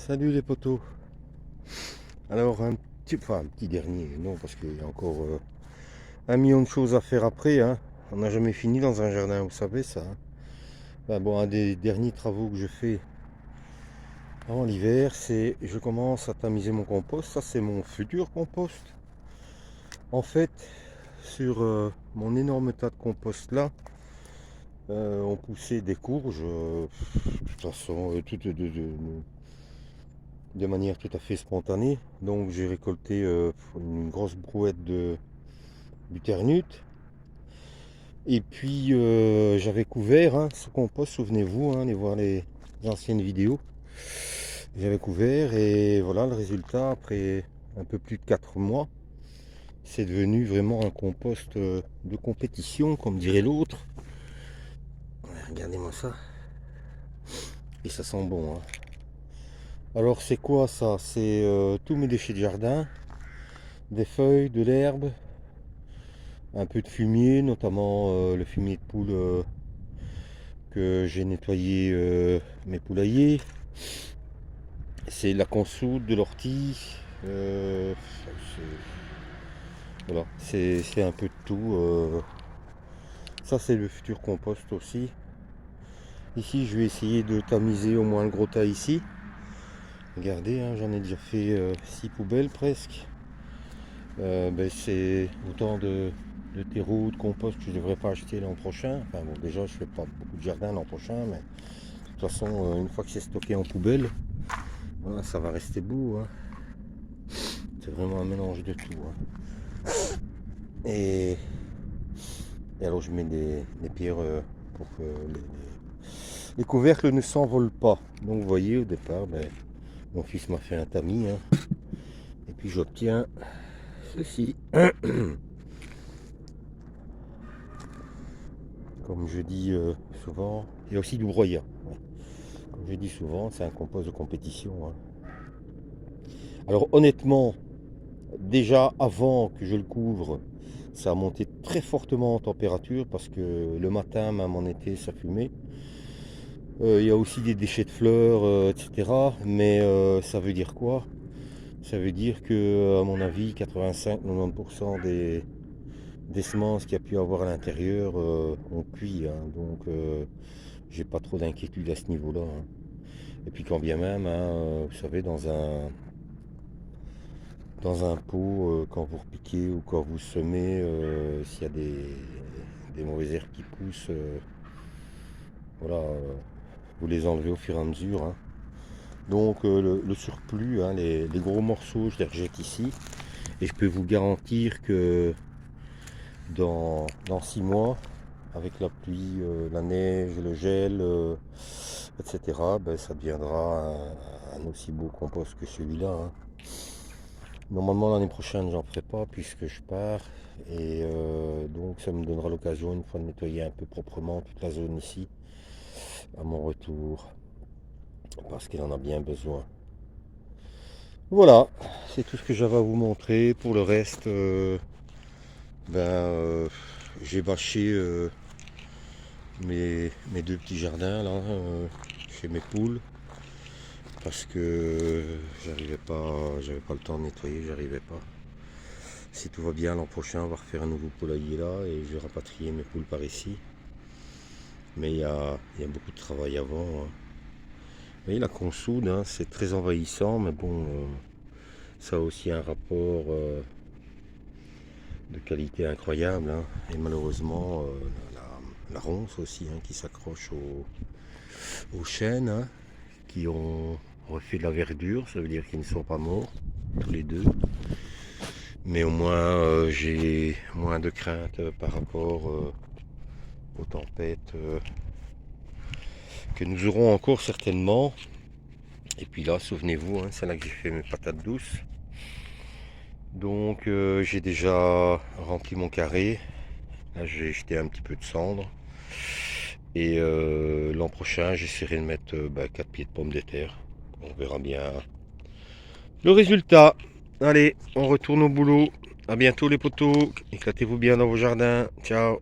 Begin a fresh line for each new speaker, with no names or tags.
Salut les potos. Alors un petit dernier, non parce qu'il y a encore un million de choses à faire après, hein. On n'a jamais fini dans un jardin, vous savez ça, hein. Bon, un des derniers travaux que je fais avant l'hiver, c'est je commence à tamiser mon compost. Ça c'est mon futur compost. En fait, sur mon énorme tas de compost là, on poussait des courges, de toute façon, de manière tout à fait spontanée. Donc j'ai récolté une grosse brouette de butternut. Et puis j'avais couvert ce compost, souvenez-vous, allez voir les anciennes vidéos. J'avais couvert et voilà le résultat après un peu plus de 4 mois. C'est devenu vraiment un compost de compétition, comme dirait l'autre. Regardez-moi ça. Et ça sent bon, hein. Alors c'est quoi ça? C'est tous mes déchets de jardin, des feuilles, de l'herbe, un peu de fumier, notamment le fumier de poule que j'ai nettoyé mes poulaillers. C'est la consoude, de l'ortie. Voilà, c'est un peu de tout. Ça c'est le futur compost aussi. Ici je vais essayer de tamiser au moins le gros tas ici. Regardez, hein, j'en ai déjà fait 6 poubelles presque. C'est autant de terreau, de compost que je devrais pas acheter l'an prochain. Enfin bon, déjà je fais pas beaucoup de jardin l'an prochain, mais de toute façon une fois que c'est stocké en poubelle, voilà, ça va rester beau, hein. C'est vraiment un mélange de tout, hein. Et alors je mets des pierres pour que les couvercles ne s'envolent pas. Donc vous voyez au départ, mon fils m'a fait un tamis, hein. Et puis j'obtiens ceci. Comme je dis souvent, il y a aussi du broyat. Ouais. Comme je dis souvent, c'est un compost de compétition, hein. Alors honnêtement, déjà avant que je le couvre, ça a monté très fortement en température parce que le matin, même en été, ça fumait. Il y a aussi des déchets de fleurs, etc. Mais ça veut dire quoi? Ça veut dire que, à mon avis, 85-90% des semences qu'il y a pu avoir à l'intérieur ont cuit, hein. Donc j'ai pas trop d'inquiétude à ce niveau-là, hein. Et puis quand bien même, hein, vous savez, dans un pot, quand vous repiquez ou quand vous semez, s'il y a des mauvaises herbes qui poussent, voilà, vous les enlevez au fur et à mesure, hein. Donc le surplus, hein, les gros morceaux, je les rejette ici. Et je peux vous garantir que dans 6 mois, avec la pluie, la neige, le gel, etc., ça deviendra un aussi beau compost que celui-là, hein. Normalement l'année prochaine j'en ferai pas puisque je pars et donc ça me donnera l'occasion une fois de nettoyer un peu proprement toute la zone ici à mon retour parce qu'il en a bien besoin. Voilà, c'est tout ce que j'avais à vous montrer. Pour le reste, j'ai bâché mes deux petits jardins là, chez mes poules parce que j'avais pas le temps de nettoyer, j'arrivais pas. Si tout va bien, l'an prochain on va refaire un nouveau poulailler là et je vais rapatrier mes poules par ici. Mais il y a beaucoup de travail avant, hein. Vous voyez la consoude, hein, c'est très envahissant, mais bon, ça a aussi un rapport de qualité incroyable, hein. Et malheureusement la ronce aussi, hein, qui s'accroche aux chênes, hein, qui ont refait de la verdure, ça veut dire qu'ils ne sont pas morts tous les deux. Mais au moins j'ai moins de crainte par rapport aux tempêtes que nous aurons encore certainement. Et puis là, souvenez-vous, hein, c'est là que j'ai fait mes patates douces. Donc j'ai déjà rempli mon carré. Là j'ai jeté un petit peu de cendre. Et l'an prochain j'essaierai de mettre 4 pieds de pommes de terre. On verra bien le résultat. Allez, on retourne au boulot. À bientôt les potos. Éclatez-vous bien dans vos jardins. Ciao.